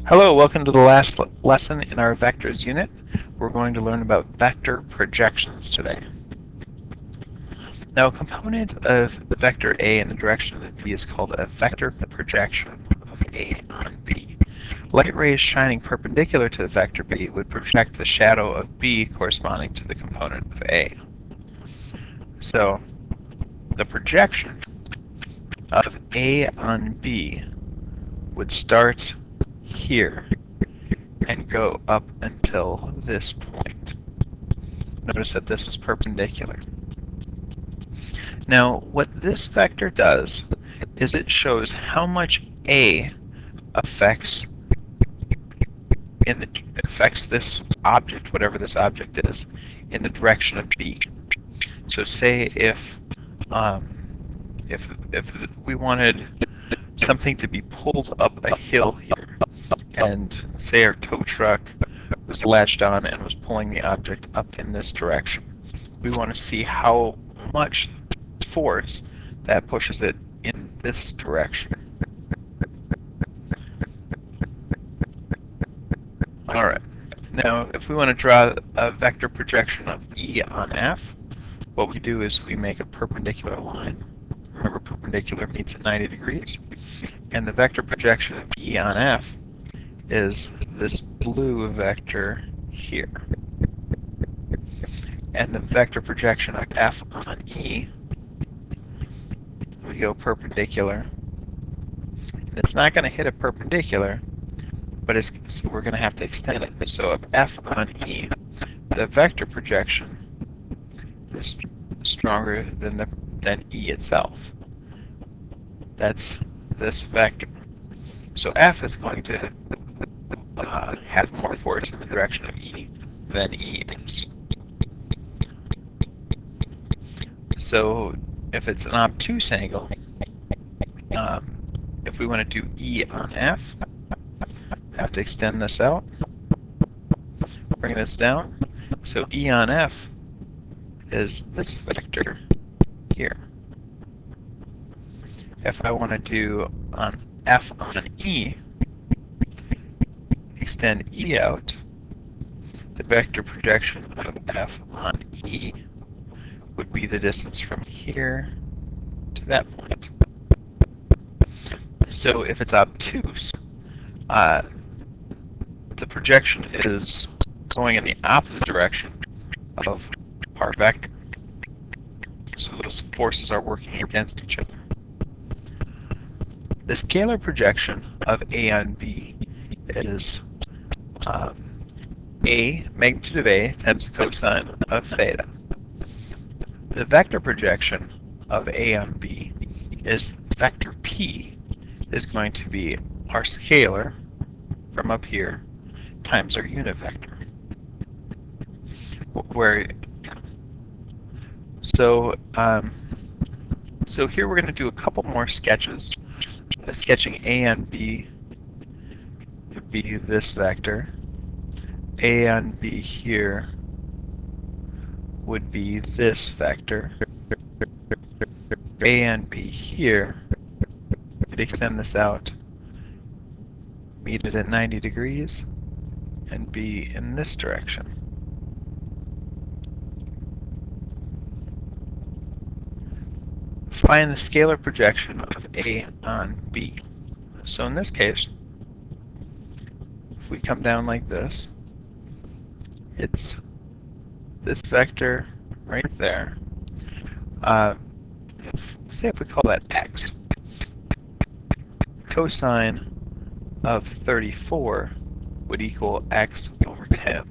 Hello, welcome to the last lesson in our vectors unit. We're going to learn about vector projections today. Now, a component of the vector A in the direction of B is called a vector projection of A on B. Light rays shining perpendicular to the vector B would project the shadow of B corresponding to the component of A. So, the projection of A on B would start here and go up until this point. Notice that this is perpendicular. Now, what this vector does is it shows how much A affects this object, whatever this object is, in the direction of B. So say if we wanted something to be pulled up a hill here, and say our tow truck was latched on and was pulling the object up in this direction, we want to see how much force that pushes it in this direction. Alright, now if we want to draw a vector projection of E on F, what we do is we make a perpendicular line. Remember, perpendicular meets at 90 degrees. And the vector projection of E on F is this blue vector here. And the vector projection of F on E, we go perpendicular. And it's not going to hit a perpendicular, but so we're going to have to extend it. So if F on E, the vector projection is stronger than E itself. That's this vector. So F is going to have more force in the direction of E than E is. So if it's an obtuse angle, if we want to do E on F, I have to extend this out, bring this down. So E on F is this vector here. If I want to do on F on E, extend E out, the vector projection of F on E would be the distance from here to that point. So if it's obtuse, the projection is going in the opposite direction of our vector. So those forces are working against each other. The scalar projection of A on B is A, magnitude of A, times the cosine of theta. The vector projection of A on B is vector P is going to be our scalar from up here times our unit vector. So here we're going to do a couple more sketches. Sketching A on B would be this vector. A on B here would be this vector. A on B here, we'd extend this out, meet it at 90 degrees, and be in this direction. Find the scalar projection of A on B. So in this case, if we come down like this, it's this vector right there. Say if we call that x, cosine of 34 would equal x over 10.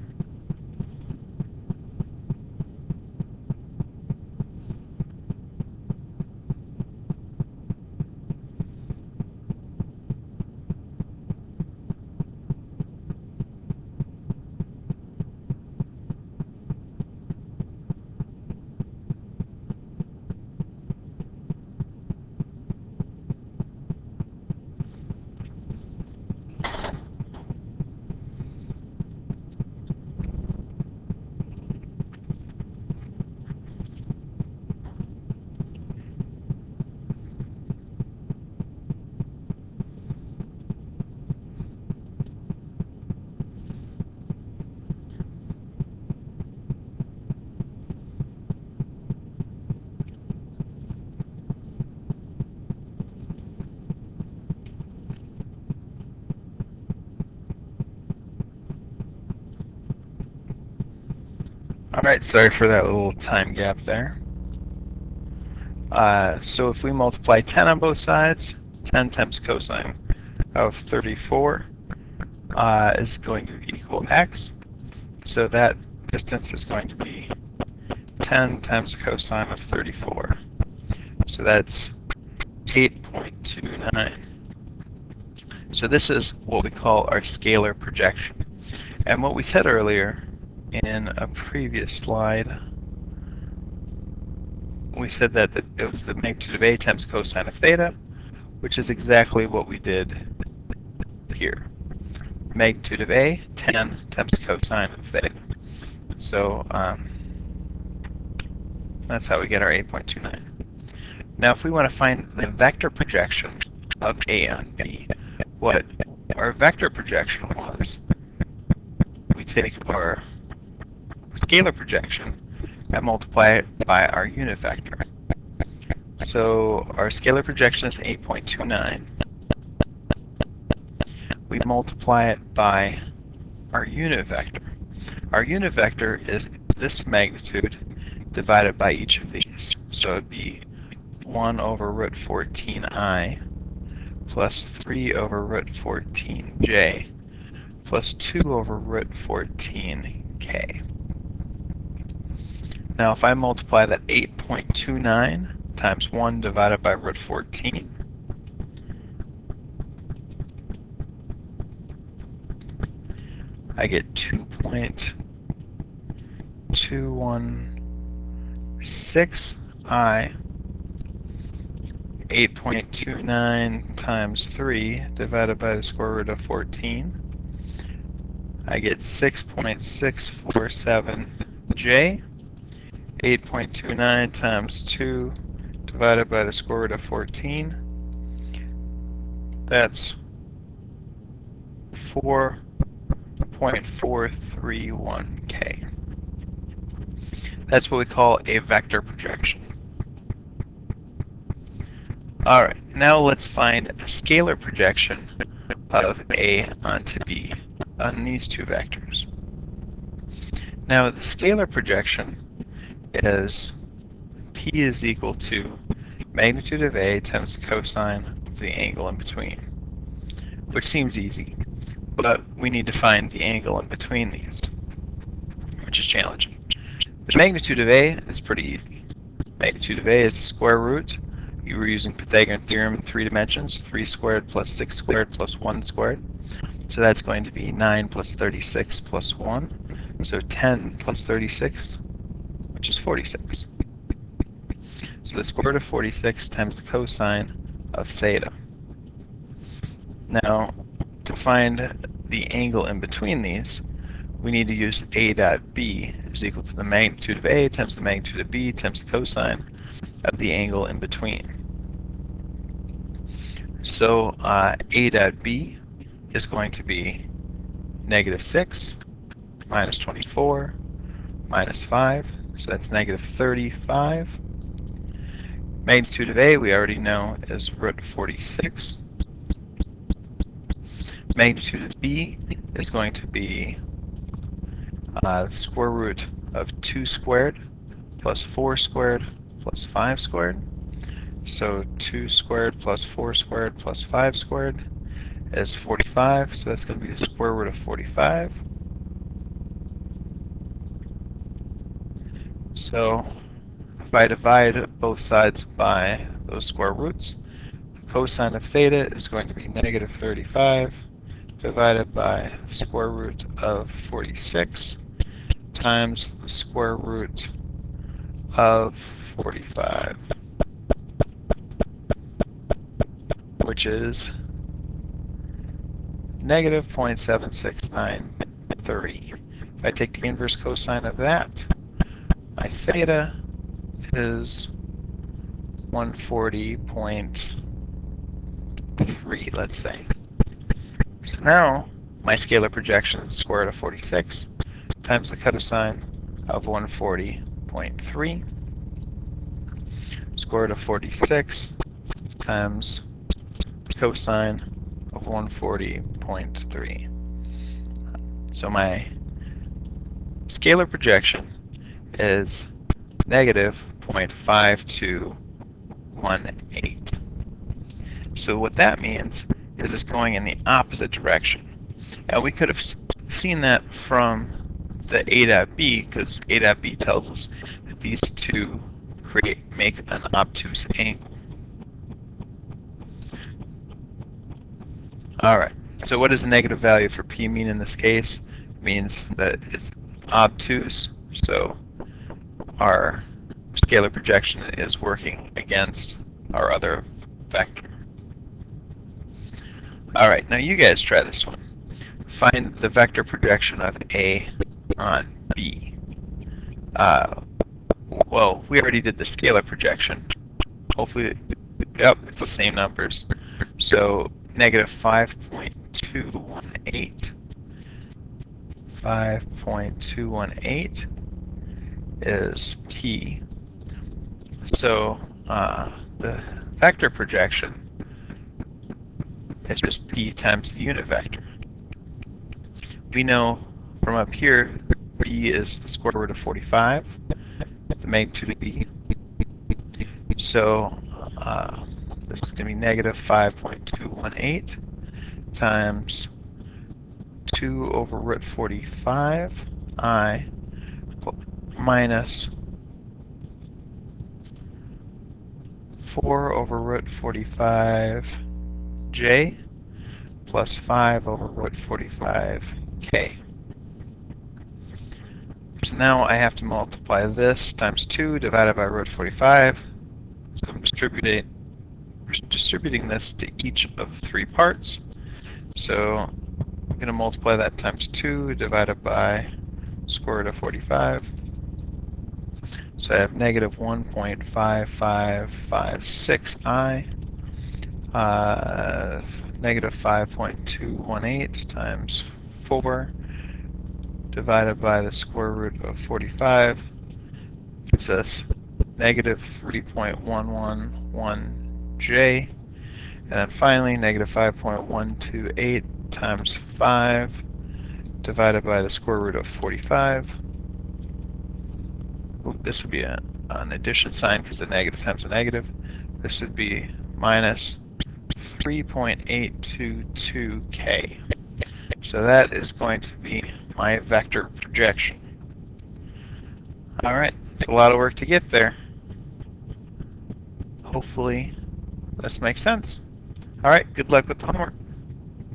Alright, sorry for that little time gap there. So if we multiply 10 on both sides, 10 times cosine of 34 is going to equal x. So that distance is going to be 10 times the cosine of 34. So that's 8.29. So this is what we call our scalar projection. And what we said earlier in a previous slide, we said that it was the magnitude of a times cosine of theta, which is exactly what we did here. Magnitude of a, 10 times cosine of theta. So that's how we get our 8.29. Now if we want to find the vector projection of a on b, what our vector projection was, we take our scalar projection and multiply it by our unit vector. So our scalar projection is 8.29. We multiply it by our unit vector. Our unit vector is this magnitude divided by each of these. So it would be 1 over root 14i plus 3 over root 14j plus 2 over root 14k. Now if I multiply that 8.29 times 1 divided by root 14, I get 2.216i. 8.29 times 3 divided by the square root of 14. I get 6.647j. 8.29 times 2 divided by the square root of 14. That's 4.431k. That's what we call a vector projection. Alright, now let's find a scalar projection of A onto B on these two vectors. Now the scalar projection is P is equal to magnitude of A times the cosine of the angle in between, which seems easy, but we need to find the angle in between these, which is challenging. The magnitude of A is pretty easy. Magnitude of A is the square root. You were using Pythagorean theorem in 3 dimensions, 3 squared plus 6 squared plus 1 squared. So that's going to be 9 plus 36 plus 1. So 10 plus 36, which is 46. So the square root of 46 times the cosine of theta. Now, to find the angle in between these, we need to use A dot B is equal to the magnitude of A times the magnitude of B times the cosine of the angle in between. So A dot B is going to be negative 6 minus 24 minus 5, so that's negative 35. Magnitude of A we already know is root 46. Magnitude of B is going to be the square root of 2 squared plus 4 squared plus 5 squared. So 2 squared plus 4 squared plus 5 squared is 45, so that's going to be the square root of 45. So if I divide both sides by those square roots, the cosine of theta is going to be negative 35 divided by the square root of 46 times the square root of 45, which is negative 0.7693. If I take the inverse cosine of that, my theta is 140.3, let's say. So now my scalar projection is the square root of 46 times the cosine of 140.3. Square root of 46 times cosine of 140.3. So my scalar projection is negative 0.5218. So what that means is it's going in the opposite direction. And we could have seen that from the A dot B, because A dot B tells us that these two make an obtuse angle. Alright, so what does the negative value for P mean in this case? It means that it's obtuse, so our scalar projection is working against our other vector. Alright, now you guys try this one. Find the vector projection of A on B. Well, we already did the scalar projection. Hopefully, yep, it's the same numbers. So negative 5.218. 5.218 is P. So the vector projection is just P times the unit vector. We know from up here P is the square root of 45, the magnitude of B. So this is going to be negative 5.218 times 2 over root 45 I minus 4 over root 45 J plus 5 over root 45 K. So now I have to multiply this times 2 divided by root 45. So I'm distributing this to each of 3 parts. So I'm going to multiply that times 2 divided by square root of 45. So I have negative 1.5556I, negative 5.218 times 4 divided by the square root of 45 gives us negative 3.111J. And then finally, negative 5.128 times 5 divided by the square root of 45. This would be an addition sign because a negative times a negative. This would be minus 3.822K. So that is going to be my vector projection. Alright, took a lot of work to get there. Hopefully this makes sense. Alright, good luck with the homework.